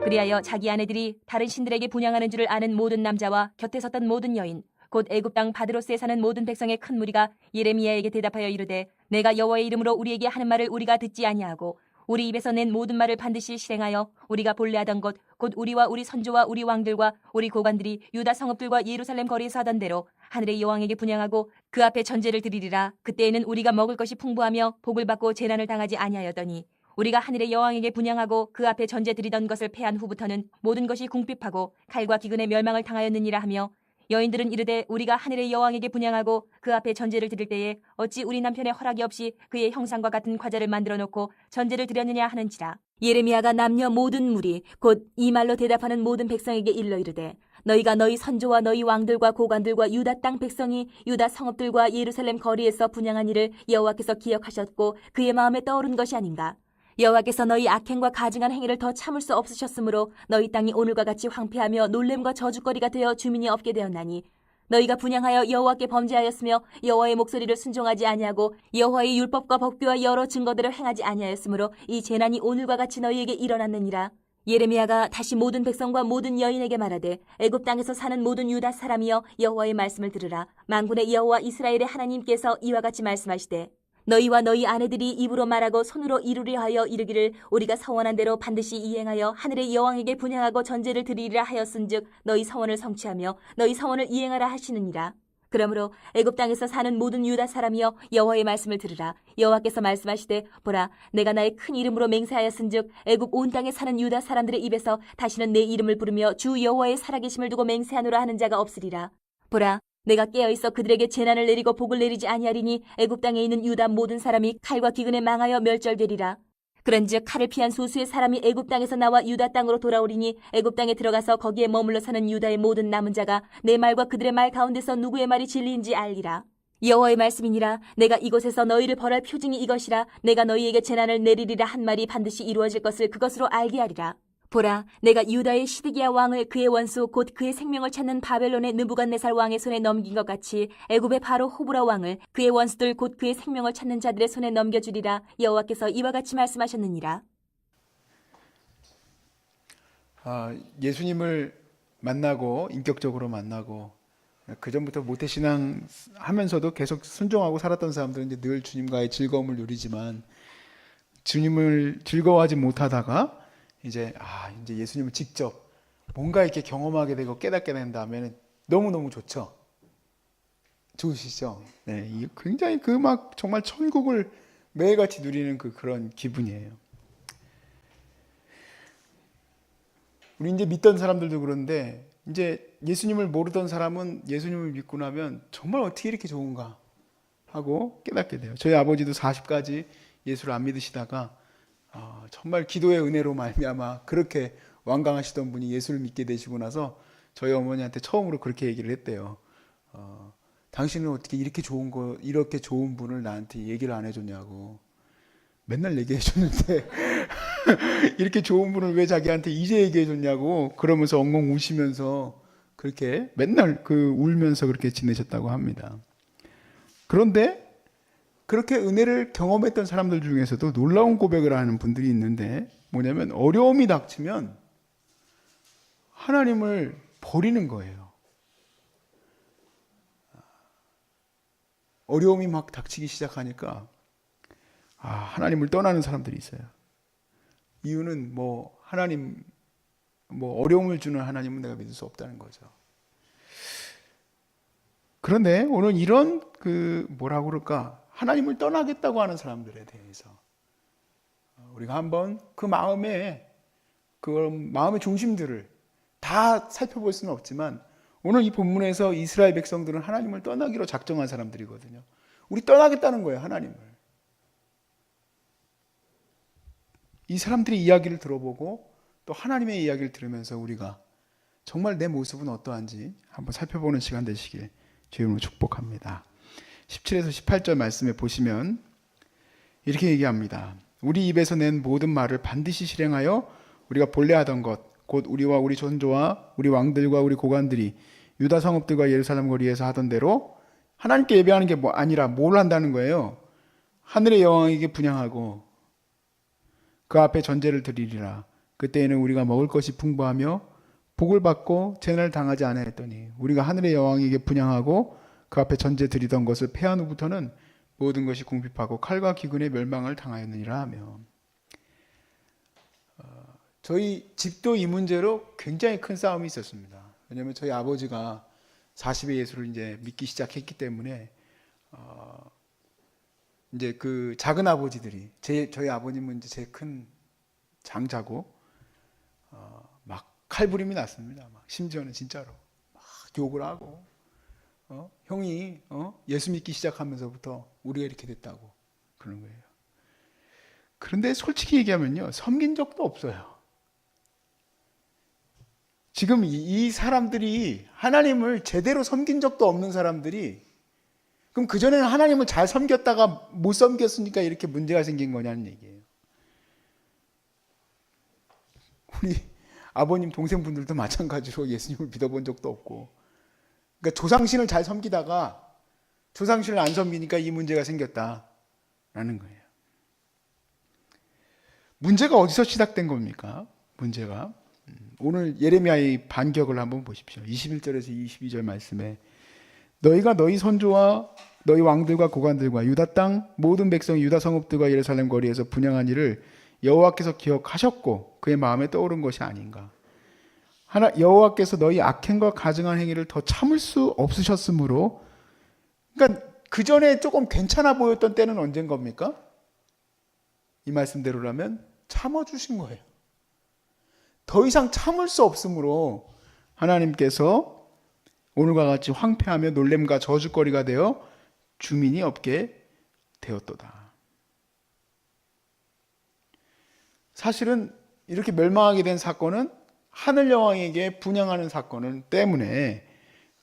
그리하여 자기 아내들이 다른 신들에게 분향하는 줄을 아는 모든 남자와 곁에 섰던 모든 여인 곧 애굽 땅 바드로스에 사는 모든 백성의 큰 무리가 예레미야에게 대답하여 이르되 내가 여호와의 이름으로 우리에게 하는 말을 우리가 듣지 아니하고 우리 입에서 낸 모든 말을 반드시 실행하여 우리가 본래하던 것 곧 우리와 우리 선조와 우리 왕들과 우리 고관들이 유다 성읍들과 예루살렘 거리에서 하던 대로 하늘의 여왕에게 분향하고 그 앞에 전제를 드리리라. 그때에는 우리가 먹을 것이 풍부하며 복을 받고 재난을 당하지 아니하였더니 우리가 하늘의 여왕에게 분향하고 그 앞에 전제 드리던 것을 패한 후부터는 모든 것이 궁핍하고 칼과 기근의 멸망을 당하였느니라 하며 여인들은 이르되 우리가 하늘의 여왕에게 분향하고 그 앞에 전제를 드릴 때에 어찌 우리 남편의 허락이 없이 그의 형상과 같은 과자를 만들어 놓고 전제를 드렸느냐 하는지라. 예레미야가 남녀 모든 무리 곧 이 말로 대답하는 모든 백성에게 일러 이르되 너희가 너희 선조와 너희 왕들과 고관들과 유다 땅 백성이 유다 성읍들과 예루살렘 거리에서 분향한 일을 여호와께서 기억하셨고 그의 마음에 떠오른 것이 아닌가. 여호와께서 너희 악행과 가증한 행위를 더 참을 수 없으셨으므로 너희 땅이 오늘과 같이 황폐하며 놀램과 저주거리가 되어 주민이 없게 되었나니 너희가 분향하여 여호와께 범죄하였으며 여호와의 목소리를 순종하지 아니하고 여호와의 율법과 법규와 여러 증거들을 행하지 아니하였으므로 이 재난이 오늘과 같이 너희에게 일어났느니라. 예레미야가 다시 모든 백성과 모든 여인에게 말하되 애굽 땅에서 사는 모든 유다 사람이여 여호와의 말씀을 들으라. 만군의 여호와 이스라엘의 하나님께서 이와 같이 말씀하시되 너희와 너희 아내들이 입으로 말하고 손으로 이루려 하여 이르기를 우리가 서원한 대로 반드시 이행하여 하늘의 여왕에게 분향하고 전제를 드리리라 하였은즉 너희 서원을 성취하며 너희 서원을 이행하라 하시느니라. 그러므로 애굽 땅에서 사는 모든 유다 사람이여 여호와의 말씀을 들으라. 여호와께서 말씀하시되 보라 내가 나의 큰 이름으로 맹세하였은즉 애굽 온 땅에 사는 유다 사람들의 입에서 다시는 내 이름을 부르며 주 여호와의 살아계심을 두고 맹세하노라 하는 자가 없으리라. 보라 내가 깨어있어 그들에게 재난을 내리고 복을 내리지 아니하리니 애굽 땅에 있는 유다 모든 사람이 칼과 기근에 망하여 멸절되리라. 그런즉 칼을 피한 소수의 사람이 애굽 땅에서 나와 유다 땅으로 돌아오리니 애굽 땅에 들어가서 거기에 머물러 사는 유다의 모든 남은 자가 내 말과 그들의 말 가운데서 누구의 말이 진리인지 알리라. 여호와의 말씀이니라. 내가 이곳에서 너희를 벌할 표징이 이것이라. 내가 너희에게 재난을 내리리라 한 말이 반드시 이루어질 것을 그것으로 알게 하리라. 보라 내가 유다의 시드기야 왕을 그의 원수 곧 그의 생명을 찾는 바벨론의 느부갓네살 왕의 손에 넘긴 것 같이 애굽의 바로 호브라 왕을 그의 원수들 곧 그의 생명을 찾는 자들의 손에 넘겨주리라. 여호와께서 이와 같이 말씀하셨느니라. 예수님을 만나고 인격적으로 만나고 그 전부터 모태신앙 하면서도 계속 순종하고 살았던 사람들은 이제 늘 주님과의 즐거움을 누리지만 주님을 즐거워하지 못하다가 이제 예수님을 직접 뭔가 이렇게 경험하게 되고 깨닫게 된 다음에는 너무너무 좋죠. 좋으시죠? 네, 굉장히 정말 천국을 매일같이 누리는 그런 기분이에요. 우리 이제 믿던 사람들도 그런데 이제 예수님을 모르던 사람은 예수님을 믿고 나면 정말 어떻게 이렇게 좋은가 하고 깨닫게 돼요. 저희 아버지도 40까지 예수를 안 믿으시다가 정말 기도의 은혜로 말미암아 그렇게 완강하시던 분이 예수를 믿게 되시고 나서 저희 어머니한테 처음으로 그렇게 얘기를 했대요. 당신은 어떻게 이렇게 좋은 분을 나한테 얘기를 안 해줬냐고. 맨날 얘기해 줬는데 이렇게 좋은 분을 왜 자기한테 이제 얘기해 줬냐고 그러면서 엉엉 우시면서 그렇게 맨날 울면서 그렇게 지내셨다고 합니다. 그런데 그렇게 은혜를 경험했던 사람들 중에서도 놀라운 고백을 하는 분들이 있는데 뭐냐면 어려움이 닥치면 하나님을 버리는 거예요. 어려움이 막 닥치기 시작하니까 하나님을 떠나는 사람들이 있어요. 이유는 어려움을 주는 하나님은 내가 믿을 수 없다는 거죠. 그런데 오늘 이런 뭐라고 그럴까 하나님을 떠나겠다고 하는 사람들에 대해서 우리가 한번 그 마음의 중심들을 다 살펴볼 수는 없지만 오늘 이 본문에서 이스라엘 백성들은 하나님을 떠나기로 작정한 사람들이거든요. 우리 떠나겠다는 거예요, 하나님을. 이 사람들의 이야기를 들어보고 또 하나님의 이야기를 들으면서 우리가 정말 내 모습은 어떠한지 한번 살펴보는 시간 되시길 주의 이름으로 축복합니다. 17에서 18절 말씀에 보시면 이렇게 얘기합니다. 우리 입에서 낸 모든 말을 반드시 실행하여 우리가 본래 하던 것 곧 우리와 우리 선조와 우리 왕들과 우리 고관들이 유다 성읍들과 예루살렘 거리에서 하던 대로 하나님께 예배하는 게 아니라 뭘 한다는 거예요? 하늘의 여왕에게 분향하고 그 앞에 전제를 드리리라. 그때에는 우리가 먹을 것이 풍부하며 복을 받고 재난을 당하지 아니하였더니 우리가 하늘의 여왕에게 분향하고 그 앞에 전제 드리던 것을 패한 후부터는 모든 것이 궁핍하고 칼과 기근의 멸망을 당하였느니라 하며, 저희 집도 이 문제로 굉장히 큰 싸움이 있었습니다. 왜냐하면 저희 아버지가 40의 예수를 이제 믿기 시작했기 때문에 이제 그 작은 아버지들이 저희 아버님은 이제 제일 큰 장자고 막 칼부림이 났습니다. 막 심지어는 진짜로 막 욕을 하고 형이 예수 믿기 시작하면서부터 우리가 이렇게 됐다고 그러는 거예요. 그런데 솔직히 얘기하면요, 섬긴 적도 없어요. 지금 이 사람들이 하나님을 제대로 섬긴 적도 없는 사람들이, 그럼 그전에는 하나님을 잘 섬겼다가 못 섬겼으니까 이렇게 문제가 생긴 거냐는 얘기예요. 우리 아버님 동생분들도 마찬가지로 예수님을 믿어본 적도 없고, 그러니까 조상신을 잘 섬기다가 조상신을 안 섬기니까 이 문제가 생겼다라는 거예요. 문제가 어디서 시작된 겁니까? 문제가 오늘 예레미야의 반격을 한번 보십시오. 21절에서 22절 말씀에 너희가 너희 선조와 너희 왕들과 고관들과 유다 땅 모든 백성이 유다 성읍들과 예루살렘 거리에서 분향한 일을 여호와께서 기억하셨고 그의 마음에 떠오른 것이 아닌가. 여호와께서 너희 악행과 가증한 행위를 더 참을 수 없으셨으므로, 그러니까 그 전에 조금 괜찮아 보였던 때는 언젠 겁니까? 이 말씀대로라면 참아주신 거예요. 더 이상 참을 수 없으므로 하나님께서 오늘과 같이 황폐하며 놀램과 저주거리가 되어 주민이 없게 되었도다. 사실은 이렇게 멸망하게 된 사건은 하늘 여왕에게 분향하는 사건 때문에,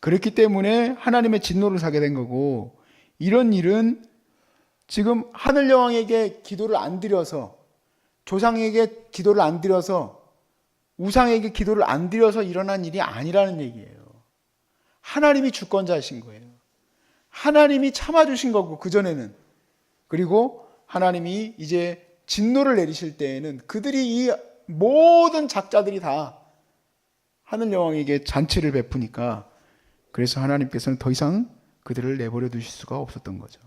그렇기 때문에 하나님의 진노를 사게 된 거고, 이런 일은 지금 하늘 여왕에게 기도를 안 드려서, 조상에게 기도를 안 드려서, 우상에게 기도를 안 드려서 일어난 일이 아니라는 얘기예요. 하나님이 주권자이신 거예요. 하나님이 참아주신 거고, 그전에는. 그리고 하나님이 이제 진노를 내리실 때에는 그들이 이 모든 작자들이 다 하늘 여왕에게 잔치를 베푸니까, 그래서 하나님께서는 더 이상 그들을 내버려 두실 수가 없었던 거죠.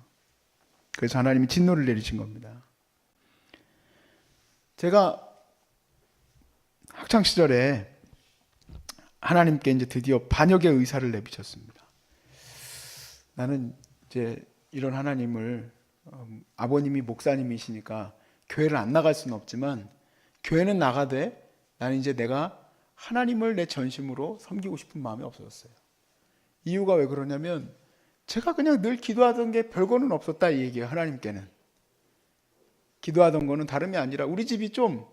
그래서 하나님이 진노를 내리신 겁니다. 제가 학창 시절에 하나님께 이제 드디어 반역의 의사를 내비쳤습니다. 나는 이제 이런 하나님을, 아버님이 목사님이시니까 교회를 안 나갈 수는 없지만 교회는 나가되 나는 이제 내가 하나님을 내 전심으로 섬기고 싶은 마음이 없었어요. 이유가 왜 그러냐면 제가 그냥 늘 기도하던 게 별거는 없었다 이 얘기예요. 하나님께는 기도하던 거는 다름이 아니라 우리 집이 좀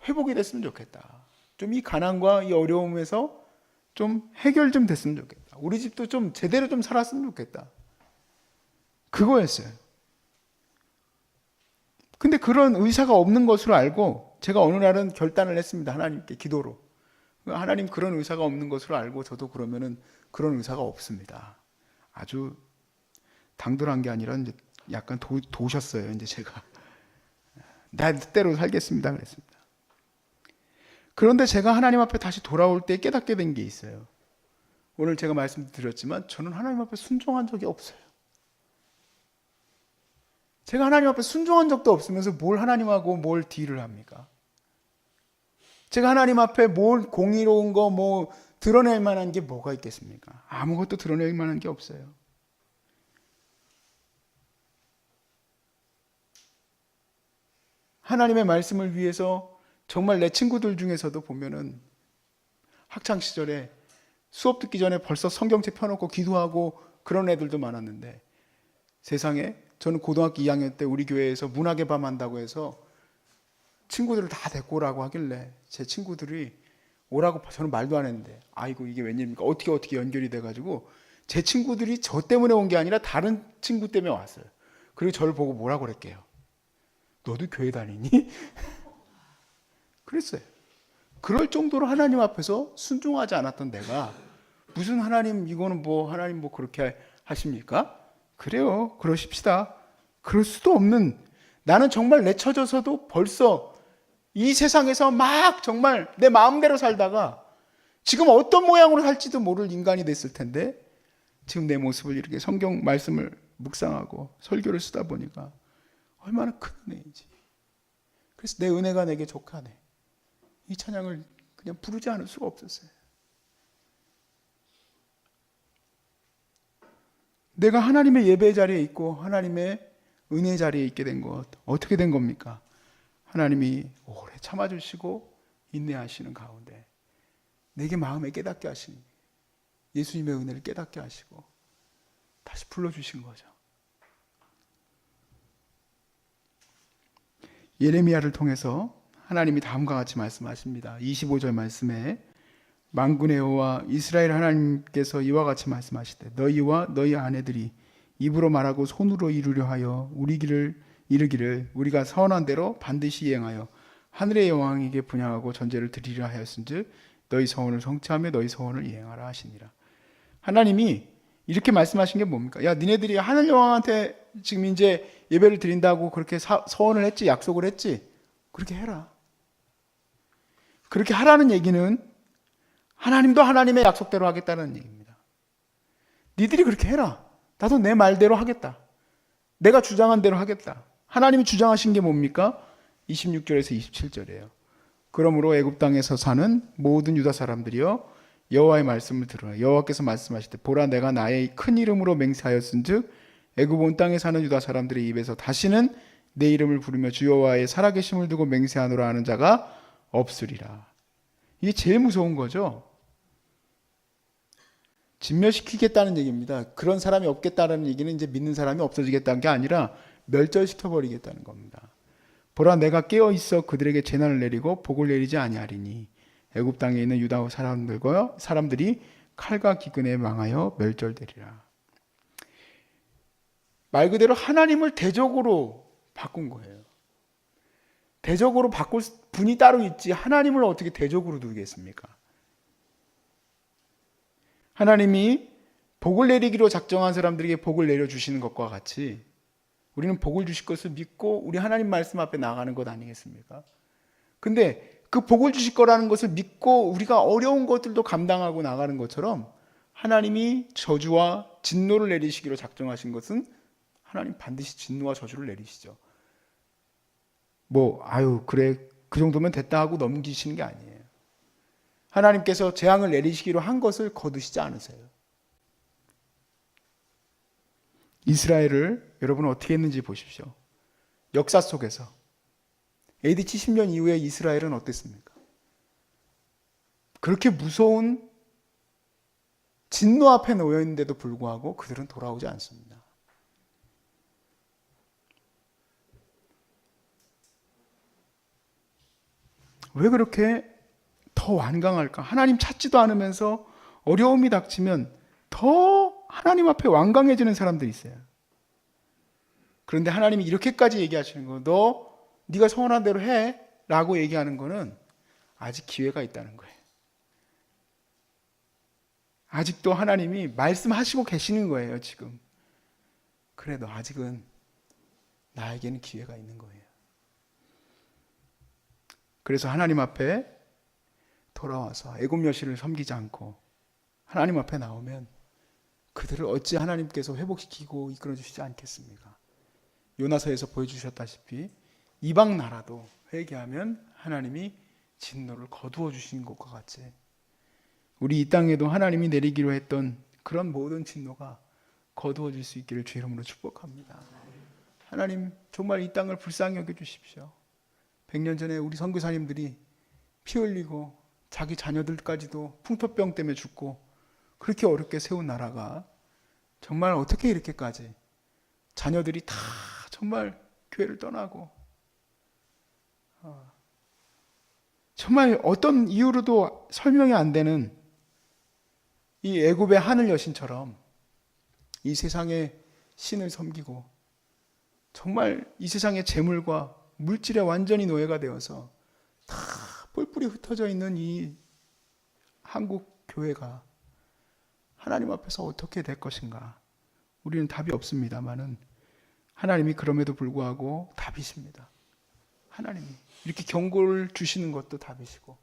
회복이 됐으면 좋겠다. 좀 이 가난과 이 어려움에서 좀 해결 좀 됐으면 좋겠다. 우리 집도 좀 제대로 좀 살았으면 좋겠다. 그거였어요. 근데 그런 의사가 없는 것으로 알고 제가 어느 날은 결단을 했습니다. 하나님께 기도로. 하나님 그런 의사가 없는 것으로 알고 저도 그러면은 그런 의사가 없습니다. 아주 당돌한 게 아니라 이제 약간 도셨어요. 이제 제가 내 뜻대로 살겠습니다. 그랬습니다. 그런데 제가 하나님 앞에 다시 돌아올 때 깨닫게 된 게 있어요. 오늘 제가 말씀드렸지만 저는 하나님 앞에 순종한 적이 없어요. 제가 하나님 앞에 순종한 적도 없으면서 뭘 하나님하고 뭘 딜을 합니까? 제가 하나님 앞에 뭘 공의로운 거 뭐 드러낼 만한 게 뭐가 있겠습니까? 아무것도 드러낼 만한 게 없어요. 하나님의 말씀을 위해서 정말 내 친구들 중에서도 보면은 학창 시절에 수업 듣기 전에 벌써 성경책 펴놓고 기도하고 그런 애들도 많았는데, 세상에 저는 고등학교 2학년 때 우리 교회에서 문학의 밤 한다고 해서 친구들을 다 데리고 오라고 하길래 제 친구들이 오라고 저는 말도 안 했는데, 아이고 이게 웬일입니까? 어떻게 연결이 돼가지고 제 친구들이 저 때문에 온 게 아니라 다른 친구 때문에 왔어요. 그리고 저를 보고 뭐라고 그랬게요? 너도 교회 다니니? 그랬어요. 그럴 정도로 하나님 앞에서 순종하지 않았던 내가 무슨 하나님 이거는 뭐 하나님 뭐 그렇게 하십니까? 그래요. 그러십시다. 그럴 수도 없는, 나는 정말 내쳐져서도 벌써 이 세상에서 막 정말 내 마음대로 살다가 지금 어떤 모양으로 살지도 모를 인간이 됐을 텐데 지금 내 모습을 이렇게 성경 말씀을 묵상하고 설교를 쓰다 보니까 얼마나 큰 은혜인지. 그래서 내 은혜가 내게 족하네. 이 찬양을 그냥 부르지 않을 수가 없었어요. 내가 하나님의 예배 자리에 있고 하나님의 은혜 자리에 있게 된 것 어떻게 된 겁니까? 하나님이 오래 참아주시고 인내하시는 가운데 내게 마음에 깨닫게 하시는 예수님의 은혜를 깨닫게 하시고 다시 불러주신 거죠. 예레미야를 통해서 하나님이 다음과 같이 말씀하십니다. 25절 말씀에 만군의 여호와 이스라엘 하나님께서 이와 같이 말씀하시되 너희와 너희 아내들이 입으로 말하고 손으로 이루려 하여 우리 길을 이르기를 우리가 선한 대로 반드시 이행하여 하늘의 여왕에게 분향하고 전제를 드리려 하였은즉 너희 서원을 성취하며 너희 서원을 이행하라 하시니라. 하나님이 이렇게 말씀하신 게 뭡니까? 야, 니네들이 하늘 여왕한테 지금 이제 예배를 드린다고 그렇게 서원을 했지, 약속을 했지, 그렇게 해라. 그렇게 하라는 얘기는 하나님도 하나님의 약속대로 하겠다는 얘기입니다. 니들이 그렇게 해라. 나도 내 말대로 하겠다. 내가 주장한 대로 하겠다. 하나님이 주장하신 게 뭡니까? 26절에서 27절이에요. 그러므로 애굽 땅에서 사는 모든 유다 사람들이여 여호와의 말씀을 들으라. 여호와께서 말씀하시되 보라 내가 나의 큰 이름으로 맹세하였은즉 애굽 온 땅에 사는 유다 사람들의 입에서 다시는 내 이름을 부르며 주 여호와의 살아계심을 두고 맹세하노라 하는 자가 없으리라. 이게 제일 무서운 거죠. 진멸시키겠다는 얘기입니다. 그런 사람이 없겠다는 얘기는 이제 믿는 사람이 없어지겠다는 게 아니라 멸절시켜버리겠다는 겁니다. 보라 내가 깨어있어 그들에게 재난을 내리고 복을 내리지 아니하리니 애굽 땅에 있는 유다 사람들이 칼과 기근에 망하여 멸절되리라. 말 그대로 하나님을 대적으로 바꾼 거예요. 대적으로 바꿀 분이 따로 있지 하나님을 어떻게 대적으로 두겠습니까? 하나님이 복을 내리기로 작정한 사람들에게 복을 내려주시는 것과 같이 우리는 복을 주실 것을 믿고 우리 하나님 말씀 앞에 나가는 것 아니겠습니까? 근데 그 복을 주실 거라는 것을 믿고 우리가 어려운 것들도 감당하고 나가는 것처럼 하나님이 저주와 진노를 내리시기로 작정하신 것은 하나님 반드시 진노와 저주를 내리시죠. 그래 그 정도면 됐다 하고 넘기시는 게 아니에요. 하나님께서 재앙을 내리시기로 한 것을 거두시지 않으세요. 이스라엘을 여러분 어떻게 했는지 보십시오. 역사 속에서 AD 70년 이후에 이스라엘은 어땠습니까? 그렇게 무서운 진노 앞에 놓여 있는데도 불구하고 그들은 돌아오지 않습니다. 왜 그렇게 더 완강할까? 하나님 찾지도 않으면서 어려움이 닥치면 더 하나님 앞에 완강해지는 사람들이 있어요. 그런데 하나님이 이렇게까지 얘기하시는 거, 네가 서원한 대로 해 라고 얘기하는 거는 아직 기회가 있다는 거예요. 아직도 하나님이 말씀하시고 계시는 거예요. 지금 그래 너 아직은 나에게는 기회가 있는 거예요. 그래서 하나님 앞에 돌아와서 애굽 여신을 섬기지 않고 하나님 앞에 나오면 그들을 어찌 하나님께서 회복시키고 이끌어 주시지 않겠습니까? 요나서에서 보여주셨다시피 이방 나라도 회개하면 하나님이 진노를 거두어 주시는 것과 같이 우리 이 땅에도 하나님이 내리기로 했던 그런 모든 진노가 거두어질 수 있기를 주 이름으로 축복합니다. 하나님 정말 이 땅을 불쌍히 여겨주십시오. 100년 전에 우리 선교사님들이 피 흘리고 자기 자녀들까지도 풍토병 때문에 죽고 그렇게 어렵게 세운 나라가 정말 어떻게 이렇게까지 자녀들이 다 정말 교회를 떠나고 정말 어떤 이유로도 설명이 안 되는 이 애굽의 하늘 여신처럼 이 세상의 신을 섬기고 정말 이 세상의 재물과 물질에 완전히 노예가 되어서 다 뿔뿔이 흩어져 있는 이 한국 교회가 하나님 앞에서 어떻게 될 것인가? 우리는 답이 없습니다만은 하나님이 그럼에도 불구하고 답이십니다. 하나님이 이렇게 경고를 주시는 것도 답이시고,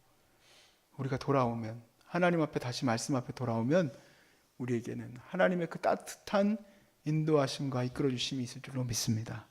우리가 돌아오면, 하나님 앞에 다시 말씀 앞에 돌아오면 우리에게는 하나님의 그 따뜻한 인도하심과 이끌어 주심이 있을 줄로 믿습니다.